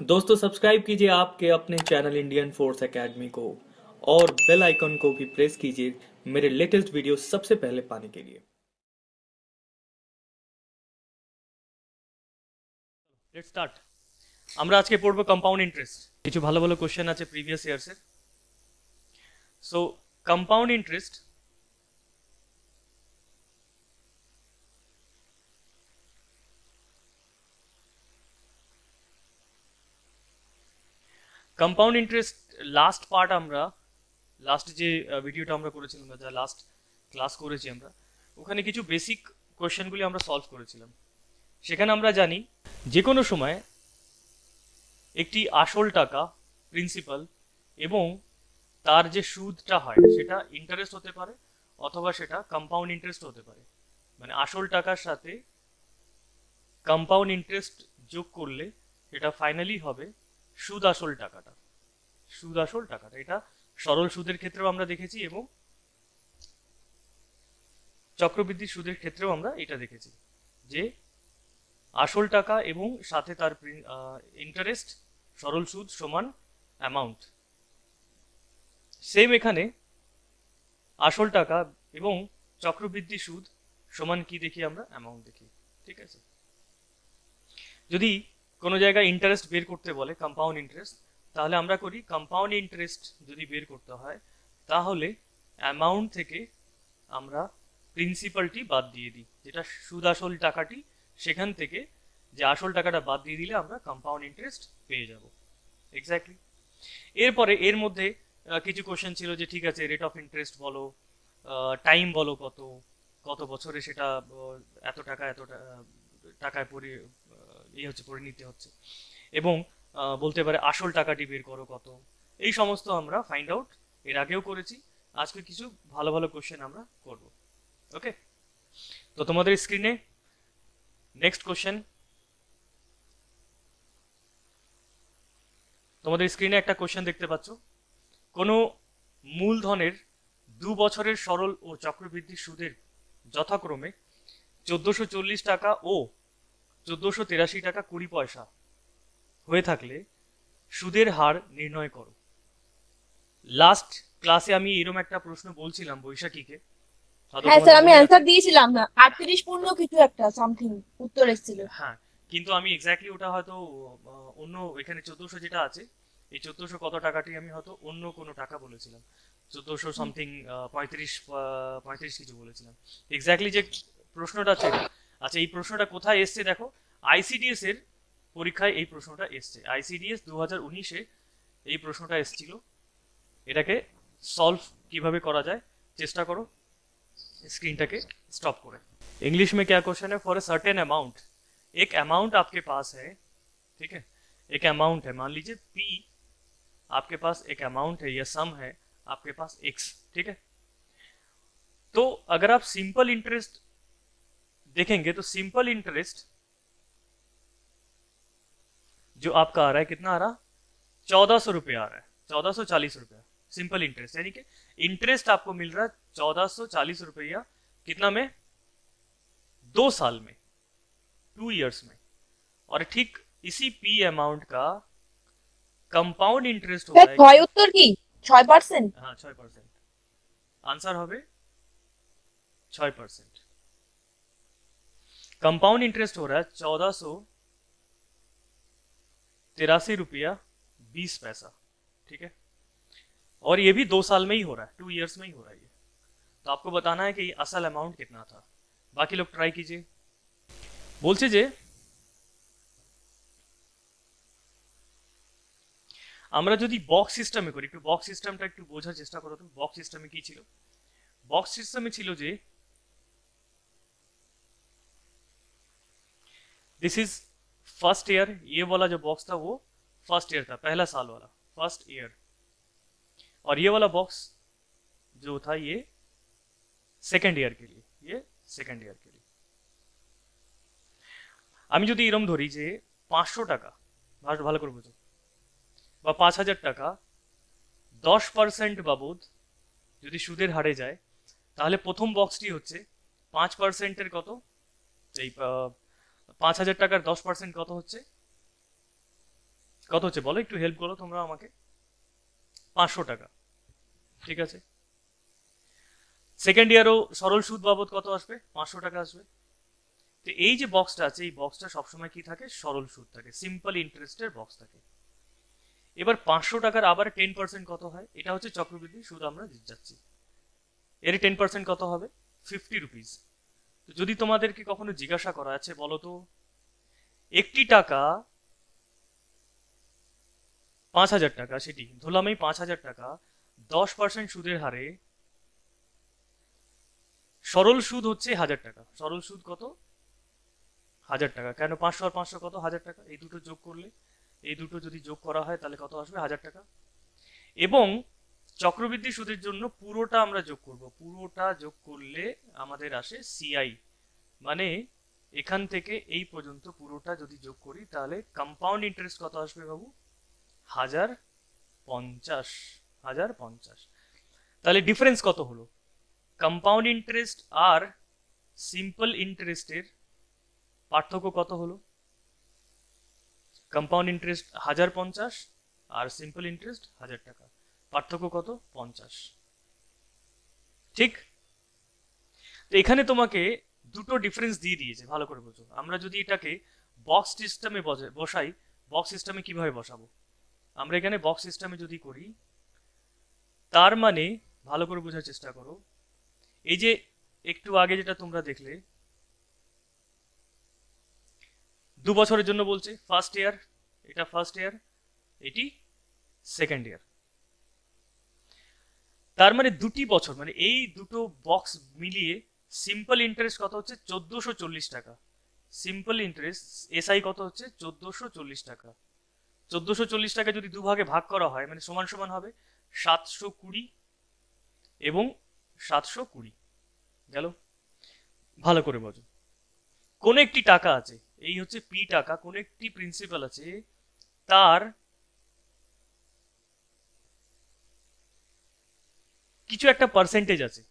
दोस्तों सब्सक्राइब कीजिए आपके अपने चैनल इंडियन फोर्स एकेडमी को और बेल आइकन को भी प्रेस कीजिए मेरे लेटेस्ट वीडियो सबसे पहले पाने के लिए। Let's start. আমরা আজকে পড়ব কম্পাউন্ড ইন্টারেস্ট। কিছু ভালো ভালো কোশ্চেন আছে প্রিভিয়াস ইয়ার্সের। So compound interest compound interest last part আমরা লাস্ট যে ভিডিওটা আমরা করেছিলাম বা যা লাস্ট ক্লাস করেছি আমরা ওখানে কিছু বেসিক কোশ্চেনগুলি আমরা সলভ করেছিলাম। সেখানে আমরা জানি যে কোনো সময় একটি আসল টাকা প্রিন্সিপাল এবং তার যে সুদটা হয় সেটা ইন্টারেস্ট হতে পারে অথবা সেটা কম্পাউন্ড ইন্টারেস্ট হতে পারে। মানে আসল টাকার সাথে কম্পাউন্ড ইন্টারেস্ট যোগ করলে সেটা ফাইনালি হবে সুদ আসল টাকাটা। সুদ আসল টাকাটা এটা সরল সুদের ক্ষেত্রেও আমরা দেখেছি এবং চক্রবৃদ্ধি সুদের ক্ষেত্রেও আমরা এটা দেখেছি যে আসল টাকা এবং সাথে তার ইন্টারেস্ট সরল সুদ সমান অ্যামাউন্ট। সেম এখানে আসল টাকা এবং চক্রবৃদ্ধি সুদ সমান কি দেখি আমরা অ্যামাউন্ট দেখি। ঠিক আছে, যদি কোনো জায়গায় ইন্টারেস্ট বের করতে বলে কম্পাউন্ড ইন্টারেস্ট তাহলে আমরা করি কম্পাউন্ড ইন্টারেস্ট যদি বের করতে হয় তাহলে অ্যামাউন্ট থেকে আমরা প্রিন্সিপালটি বাদ দিয়ে দিই, যেটা সুদ আসল টাকাটি সেখান থেকে যে আসল টাকাটা বাদ দিয়ে দিলে আমরা কম্পাউন্ড ইন্টারেস্ট পেয়ে যাব। এক্স্যাক্টলি। এরপরে এর মধ্যে কিছু কোশ্চেন ছিল যে ঠিক আছে রেট অফ ইন্টারেস্ট বলো, টাইম বলো, কত কত বছরে সেটা এত টাকা এত টাকায় পরিণতি হচ্ছে এবং বলতে পারে আসল টাকাটি বের করো কত। এই সমস্ত আমরা ফাইন্ড আউট এর আগেও করেছি। আজকে কিছু ভালো ভালো কোশ্চেন আমরা করব। ওকে, তো তোমাদের স্ক্রিনে নেক্সট কোশ্চেন, তোমাদের স্ক্রিনে একটা কোশ্চেন দেখতে পাচ্ছ। কোনো মূলধনের 2 বছরের সরল ও চক্রবৃদ্ধি সুদের যথাক্রমে 1440 টাকা ও 1483 টাকা 20 পয়সা হয়ে থাকলে সুদের হার নির্ণয় করো। লাস্ট ক্লাসে আমি এরকম একটা প্রশ্ন বলছিলাম বৈশাখীকে। হ্যাঁ স্যার, আমি অ্যানসার দিয়েছিলাম না, 38 পূর্ণ কিছু একটা সামথিং উত্তর এসেছিল। হ্যাঁ, কিন্তু আমি এক্স্যাক্টলি ওটা হয়তো অন্য এখানে 1400 যেটা আছে এই 1400 কত টাকাটি আমি হয়তো অন্য কোনো টাকা বলেছিলাম, 1400 সামথিং 35 কিছু বলেছিলাম। এক্স্যাক্টলি যে প্রশ্নটা ছিল, আচ্ছা এই প্রশ্নটা কোথায় এসছে দেখো, আইসিডিএস এর পরীক্ষায় এই প্রশ্নটা এসছে। আইসিডিএস 2019-এ এই প্রশ্নটা এসেছিল। এটাকে সলভ কিভাবে করা যায় চেষ্টা করো স্ক্रीनটাকে स्टॉप करें। इंग्लिश में क्या क्वेश्चन है, फॉर अ सर्टेन अमाउंट, एक अमाउंट आपके पास है, ठीक है, एक अमाउंट है, मान लीजिए P आपके पास एक अमाउंट है या सम है आपके पास X, ठीक है। तो अगर आप सिंपल इंटरेस्ट देखेंगे तो सिंपल इंटरेस्ट जो आपका आ रहा है कितना आ रहा, 1400 रुपये आ रहा है, 1440 रुपया सिंपल इंटरेस्ट, यानी कि इंटरेस्ट आपको मिल रहा है 1440 रुपया कितना में, 2 साल में, 2 इयर्स में। और ठीक इसी पी अमाउंट का कंपाउंड इंटरेस्ट होता है ছয় উত্তর কি 6%? हाँ 6%। आंसर হবে 6%। कंपाउंड इंटरेस्ट हो रहा है 1483 रुपया 20 पैसा, ठीक है। और ये भी 2 साल में ही हो रहा है, 2 इयर्स में ही हो रहा है ये। तो आपको बताना है कि असल अमाउंट कितना था। बाकी लोग ट्राई कीजिए। বলছে যে আমরা যদি বক্স সিস্টেমে করি, একটু বক্স সিস্টেমটা একটু বোঝার চেষ্টা করো। তো বক্স সিস্টেমে কি ছিল, বক্স সিস্টেমে ছিল যে दिस इज फर्स्ट ईयर, ये वाला जो बॉक्स था वो फर्स्ट ईयर था, पहला साल वाला फर्स्ट ईयर, और ये वाला बॉक्स जो था ये सेकेंड ईयर के लिए, ये सेकेंड ईयर के लिए। আমি যদি এরকম ধরি যে 500 টাকা, ভালো করে বুঝো, বা 5000 টাকা 10% বাবদ যদি সুদের হারে যায় তাহলে প্রথম বক্সটি হচ্ছে 5%-এর কত, এই 5000 টাকার 10% কত হচ্ছে কত হচ্ছে বলো, একটু হেল্প করো তোমরা আমাকে। 500 টাকা, ঠিক আছে। সেকেন্ড ইয়ারও সরল সুদ বাবদ কত আসবে? 500 টাকা আসবে। তো এই যে বক্সটা আছে, এই বক্সটা সবসময় কি থাকে? সরল সুদ থাকে, সিম্পল ইন্টারেস্টের বক্স থাকে। এবার 500 টাকার আবার 10% কত হয়? এটা হচ্ছে চক্রবৃদ্ধি সুদ আমরা যাচ্ছি। এর 10% কত হবে? 50 রুপিস। তো যদি তোমাদেরকে কখনো জিজ্ঞাসা করা আছে, বলো তো একটি টাকা 5,000 টাকা, সেটি ধরলাম এই 5,000 টাকা 10% সুদের হারে, সরল সুদ হচ্ছে 1,000 টাকা। সরল সুদ কত? 1,000 টাকা। কেন 500 আর 500 কত? 1,000 টাকা। এই দুটো যোগ করলে, এই দুটো যদি যোগ করা হয় তাহলে কত আসবে? 1,000 টাকা। এবং চক্রবৃদ্ধি সুদের জন্য পুরোটা আমরা যোগ করব, পুরোটা যোগ করলে আমাদের আসে সিআই, মানে এখান থেকে এই পর্যন্ত পুরোটা যদি যোগ করি তাহলে কম্পাউন্ড ইন্টারেস্ট কত আসবে বাবু? 1,050। 1,050। তাহলে ডিফারেন্স কত হলো? কম্পাউন্ড ইন্টারেস্ট আর সিম্পল ইন্টারেস্টের পার্থক্য কত হলো? কম্পাউন্ড ইন্টারেস্ট 1,050 আর সিম্পল ইন্টারেস্ট 1,000 টাকা, পার্থক্য কত? 50। ঠিক। তো এখানে তোমাকে দুটো ডিফারেন্স দিয়ে দিয়েছে, ভালো করে বোঝো। আমরা যদি এটাকে বক্স সিস্টেমে বসাই, বক্স সিস্টেমে কিভাবে বসাবো? আমরা এখানে বক্স সিস্টেমে যদি করি, তার মানে ভালো করে বোঝার চেষ্টা করো। এই যে একটু আগে যেটা তোমরা দেখলে 2 বছরের জন্য বলছে, ফার্স্ট ইয়ার, এটা ফার্স্ট ইয়ার, এটি সেকেন্ড ইয়ার। তার মানে 2টি বছর, মানে এই দুটো বক্স মিলিয়ে সিম্পল ইন্টারেস্ট কত হচ্ছে? 1440 টাকা। সিম্পল ইন্টারেস্ট এসআই কত হচ্ছে? 1440 টাকা। 1440 টাকা যদি দুভাগে ভাগ করা হয়, মানে সমান সমান হবে 720 এবং 720। গেল? ভালো করে বোঝো। কোন একটি টাকা আছে, এই হচ্ছে পি টাকা, কোন একটি প্রিন্সিপাল আছে, তার কিছু একটা পার্সেন্টেজ আছে,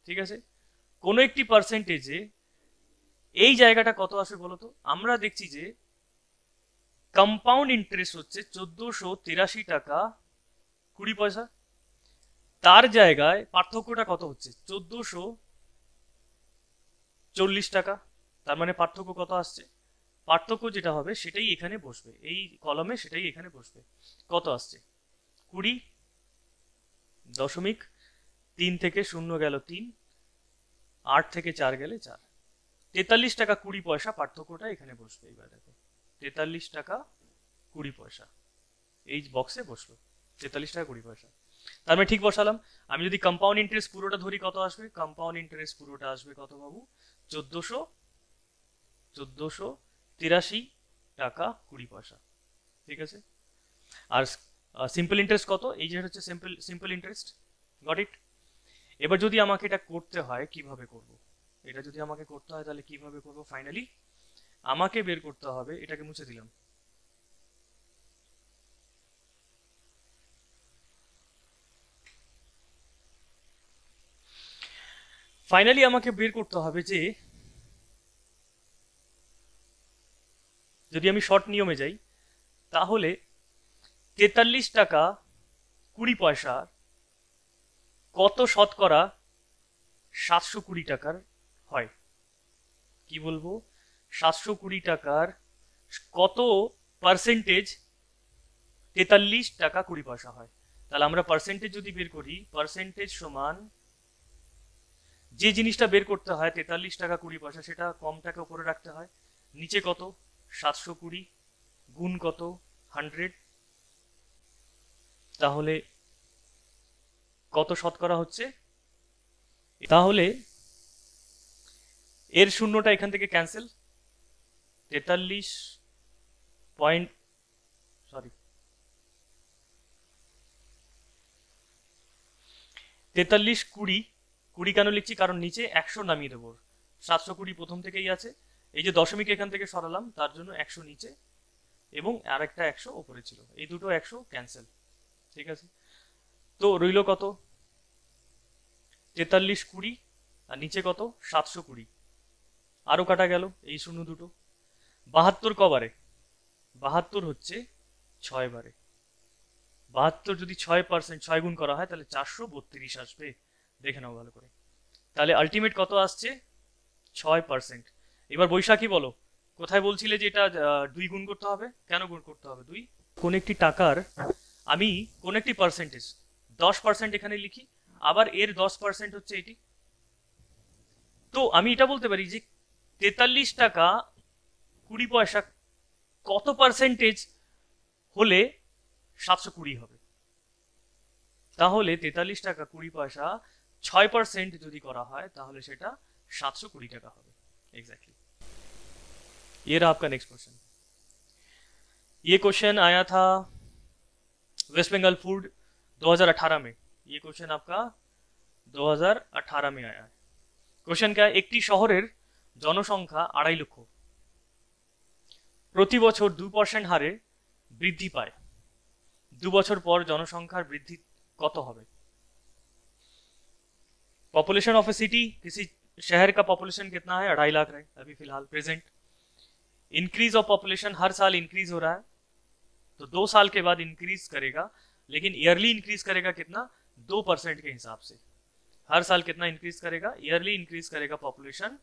ঠিক আছে। কোন একটি পার্সেন্টেজে এই জায়গাটা কত আসবে বলতো? আমরা দেখছি যে কম্পাউন্ড ইন্টারেস্ট হচ্ছে 1483 টাকা 20 পয়সা। তার জায়গায় পার্থক্যটা কত হচ্ছে? 1440 টাকা। তার মানে পার্থক্য কত আসছে? পার্থক্য যেটা হবে সেটাই এখানে বসবে, এই কলমে সেটাই এখানে বসবে। কত আসছে? 20.3 থেকে 0 গেল 3, 8 থেকে 4 গেলে 4, 43 টাকা 20 পয়সা পার্থক্যটা এখানে বসবে। এবার দেখো 43 টাকা 20 পয়সা এই বক্সে বসলো, 43 টাকা 20 পয়সা। তার মানে ঠিক বসালাম। আমি যদি কম্পাউন্ড ইন্টারেস্ট পুরোটা ধরি, কত আসবে? কম্পাউন্ড ইন্টারেস্ট পুরোটা আসবে কত বাবু? 1483 টাকা 20 পয়সা, ঠিক আছে। আর সিম্পল ইন্টারেস্ট কত? এই যে হচ্ছে সিম্পল ইন্টারেস্ট। Got it? এবার যদি আমাকে এটা করতে হয়, কিভাবে করব? এটা যদি আমাকে করতে হয় তাহলে কিভাবে করব? ফাইনালি আমাকে বের করতে হবে, এটাকে মুছে দিলাম। ফাইনালি আমাকে বের করতে হবে যে যদি আমি শর্ট নিয়মে যাই, তাহলে 43 টাকা 20 পয়সা কত শতকরা 720 টাকার হয়? কি বলবো? 720 টাকার কত পার্সেন্টেজ 43 টাকা 20 পয়সা হয়? তাহলে আমরা পার্সেন্টেজ যদি বের করি, পার্সেন্টেজ সমান যে জিনিসটা বের করতে হয় 43 টাকা 20 পয়সা, সেটা কমটাকে উপরে রাখতে হয়। নিচে কত? 720 গুণ কত? 100। তাহলে কত শতকরা হচ্ছে? তাহলে এর শূন্যটা এখান থেকে ক্যান্সেল। 43 পয়েন্ট, সরি 43 20 20 কেন লিখছি? কারণ নিচে 100 নামিয়ে দেবো। 720 প্রথম থেকেই আছে, এই যে দশমিক এখান থেকে সরালাম তার জন্য 100 নিচে এবং আরেকটা 100 উপরে ছিল, এই দুটো 100 ক্যান্সেল, ঠিক আছে। তো রইল কত? 43 20 আর নিচে কত? 720, আরো কাটা গেল এই শূন্য দুটো। 72 কবারে? 72 হচ্ছে 6 বারে 72 যদি 6% 6 গুণ করা হয় তাহলে 432 আসবে। দেখে নাও ভালো করে। তাহলে আলটিমেট কত আসছে? 6%। এবার বৈশাখী বলো, কোথায় বলছিলে যে এটা 2 গুণ করতে হবে? কেন গুণ করতে হবে 2? কোন একটি টাকার আমি কোন একটি পার্সেন্টেজ 10% এখানে লিখি, আবার এর 10% হচ্ছে এটি। তো আমি এটা বলতে পারি যে 43 টাকা 20 পয়সা কত পার্সেন্টেজ হলে 720 হবে? তাহলে 43 টাকা 20 পয়সা 6% যদি করা হয় তাহলে সেটা 720 টাকা হবে। एग्जैक्टली ये रहा आपका नेक्स्ट क्वेश्चन। ये क्वेश्चन आया था वेस्ट बंगाल फूड 2018 में। ये क्वेश्चन आपका 2018 में आया है। क्वेश्चन क्या है? একটি শহরের জনসংখ্যা 2.5 লক্ষ, প্রতি বছর 2% হারে বৃদ্ধি পায়। 2 বছর পর জনসংখ্যার বৃদ্ধি কত হবে? पॉपुलेशन ऑफ ए सिटी, किसी शहर का पॉपुलेशन कितना है? 2.5 लाख है अभी फिलहाल प्रेजेंट। इंक्रीज ऑफ पॉपुलेशन हर साल इंक्रीज हो रहा है, तो 2 साल के बाद इंक्रीज करेगा, लेकिन ईयरली इंक्रीज करेगा कितना? 2% के हिसाब से। हर साल कितना इंक्रीज करेगा? ईयरली इंक्रीज करेगा पॉपुलेशन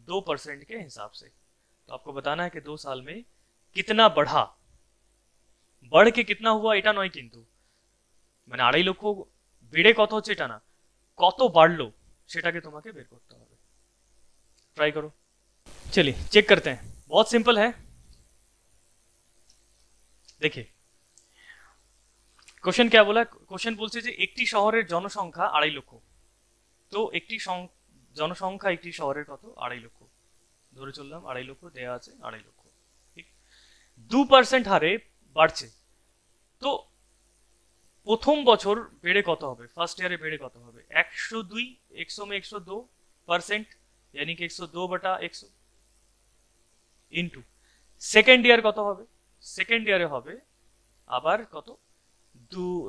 2% के हिसाब से। तो आपको बताना है कि 2 साल में कितना बढ़ा, बढ़ के कितना हुआ এটা নয় কিন্তু, মানে 2.5 লক্ষ বেড়ে কত হচ্ছে এটা না, কত বাড়লো সেটাকে তোমাকে বের করতে হবে। ट्राई करो। चलिए चेक करते हैं, बहुत सिंपल है। देखिए क्वेश्चन क्या बोला, क्वेश्चन বলছে যে একটি শহরের জনসংখ্যা 2.5 লক্ষ। তো একটি জনসংখ্যা একটি শহরের কত? 2.5 লক্ষ ধরে চললাম, 2.5 লক্ষ দেয়া আছে, 2.5 লক্ষ ঠিক। 2% হারে বাড়ছে, তো প্রথম বছর বেড়ে কত হবে? ফার্স্ট ইয়ারে বেড়ে কত হবে? 102, 100 में 102%, यानी कि 102/100 ইনটু সেকেন্ড ইয়ার কত হবে? সেকেন্ড ইয়ারে হবে আবার কত?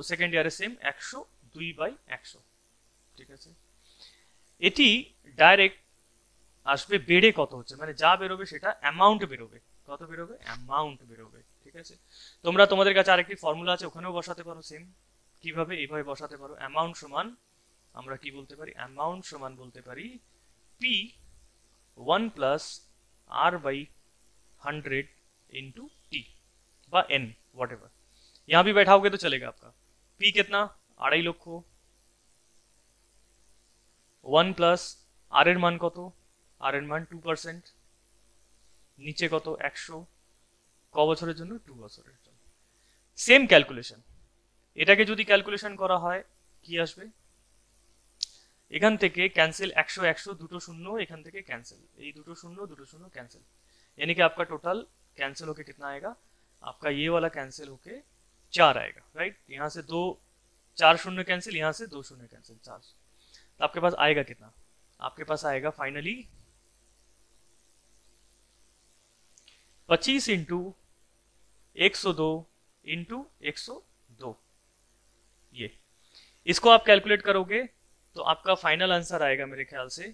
সেকেন্ড ইয়ারে সেম 102/100, ঠিক আছে। এটি ডাইরেক্ট আসবে বেড়ে কত হচ্ছে, মানে যা বেরোবে সেটা অ্যামাউন্ট বেরোবে। কত বেরোবে? অ্যামাউন্ট বেরোবে, ঠিক আছে। তোমরা তোমাদের কাছে আরেকটি ফর্মুলা আছে, ওখানেও বসাতে পারো সেম। কিভাবে? এইভাবে বসাতে পারো। অ্যামাউন্ট সমান আমরা কি বলতে পারি? অ্যামাউন্ট সমান বলতে পারি P 1 plus R/100 into T বা N, वॉट एवर। यहाँ भी बैठाओगे तो चलेगा आपका। P कितना? 2.5 লক্ষ, 1 प्लस R এর মান কত? R এর মান 2%, নিচে কত? 100। ক বছরের জন্য? 2 বছরের জন্য। সেম ক্যালকুলেশন, এটাকে যদি ক্যালকুলেশন করা হয় কি আসবে? এখান থেকে कैंसिल 100 100 দুটো শূন্য, এখান থেকে कैंसिल, এই দুটো শূন্য कैंसिल, यानी कि आपका टोटल कैंसिल होके कितना आएगा? आपका ये वाला कैंसिल होके 4 आएगा, राइट। यहाँ से 4 शून्य कैंसिल, यहाँ से 2 शून्य कैंसिल, 4। तो आपके पास आएगा कितना? आपके पास आएगा फाइनली 25 इंटू 102 इंटू 102। ये इसको आप कैलकुलेट करोगे तो आपका फाइनल आंसर आएगा मेरे ख्याल से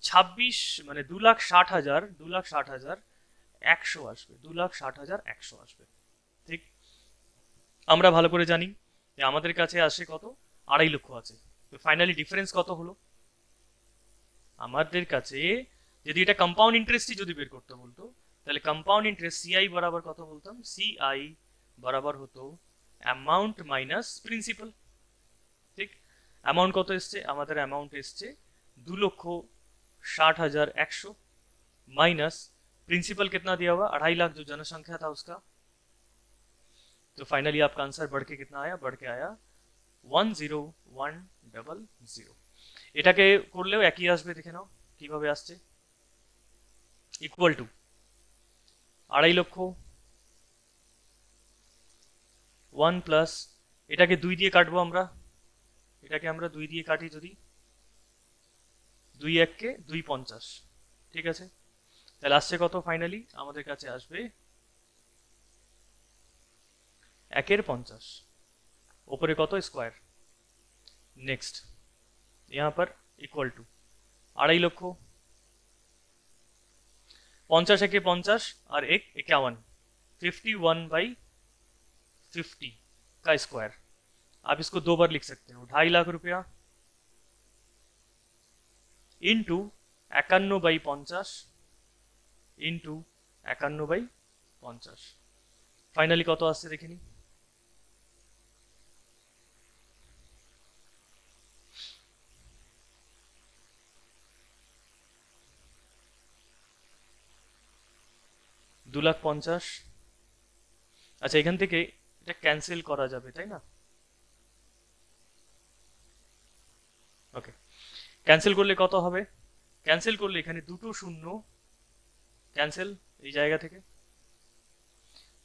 26 মানে 2,60,000 2,60,100 আসবে, 2,60,100 আসবে, ঠিক। আমরা ভালো করে জানি যে আমাদের কাছে আসে কত? 2.5 লক্ষ আছে। তো ফাইনালি ডিফারেন্স কত হলো? আমাদের কাছে যদি এটা কম্পাউন্ড ইন্টারেস্টই যদি বের করতে বলতো তাহলে কম্পাউন্ড ইন্টারেস্ট CI বরাবর কত বলতাম? CI বরাবর হতো অ্যামাউন্ট মাইনাস প্রিন্সিপাল, ঠিক। अमाउंट कत एसছে? আমাদের अमाउंट এসছে 2,60,100 माइनस प्रिंसिपल कितना दिया हुआ? 2.5 लाख जो जनसंख्या था उसका। तो फाइनली आपका आंसर बढ़ के कितना आया? बढ़ के आया 10100। এটাকে করলেও একই আসবে, দেখে নাও কিভাবে আসছে। ইকুয়াল টু 2.5 লক্ষ 1 প্লাস, এটাকে 2 দিয়ে কাটবো আমরা, এটাকে আমরা 2 দিয়ে কাটি, যদি 2 1 কে 2 50, ঠিক আছে। তাহলে আসছে কত? ফাইনালি আমাদের কাছে আসবে 1/50, ऊपर কত? স্কয়ার। नेक्स्ट यहाँ पर इक्वल टू 2.5 লক্ষ 50 একে 50 আর 1 51, 51/50 50 का स्क्वायर। आप इसको 2 बार लिख सकते हो, 2.5 लाख रुपया इंटू 51/50 इंटू 51/50। ফাইনালি কত আসছে দেখে নি। $2,50,000। আচ্ছা, এখান থেকে এটা ক্যান্সেল করা যাবে তাই না? ওকে, ক্যান্সেল করলে কত হবে? ক্যান্সেল করলে এখানে দুটো শূন্য ক্যান্সেল এই জায়গা থেকে,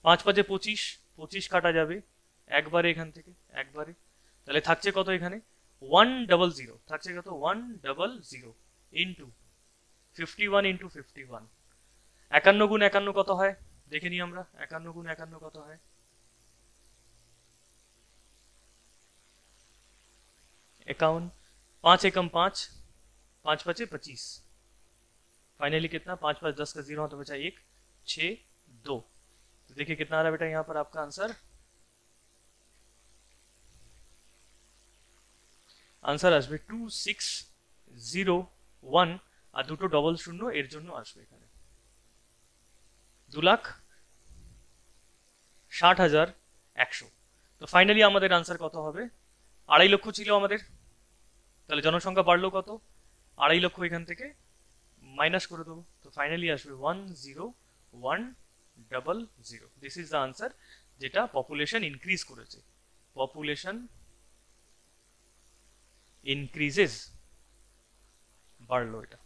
5 × 5 = 25, 25 কাটা যাবে একবারে এখান থেকে, একবারে। তাহলে থাকছে কত এখানে? 100, থাকছে কত? 100 ইন্টু 51 ইন্টু 51। 51 গুণ 51 কত হয় দেখে নিই আমরা। 51 গুণ 51 কত হয়? 51, 5 एकम 5, 5 × 5 = 25। फाइनली कितना? 5 × 5 = 10 का 0 तो बचा 1, 6, 2। तो देखिए कितना आ रहा है बेटा यहाँ पर आपका आंसर। आंसर আসবে 2601 আর দুটো ডবল শূন্য এর জন্য আসবে এখানে 2,60,100। তো ফাইনালি আমাদের আনসার কত হবে? 2.5 লক্ষ ছিল আমাদের, তাহলে জনসংখ্যা বাড়লো কত? 2.5 লক্ষ এখান থেকে মাইনাস করে দেবো, তো ফাইনালি আসবে 10100। দিস ইজ দ্য আনসার, যেটা পপুলেশন ইনক্রিজ করেছে। পপুলেশন ইনক্রিজেস, বাড়লো এটা।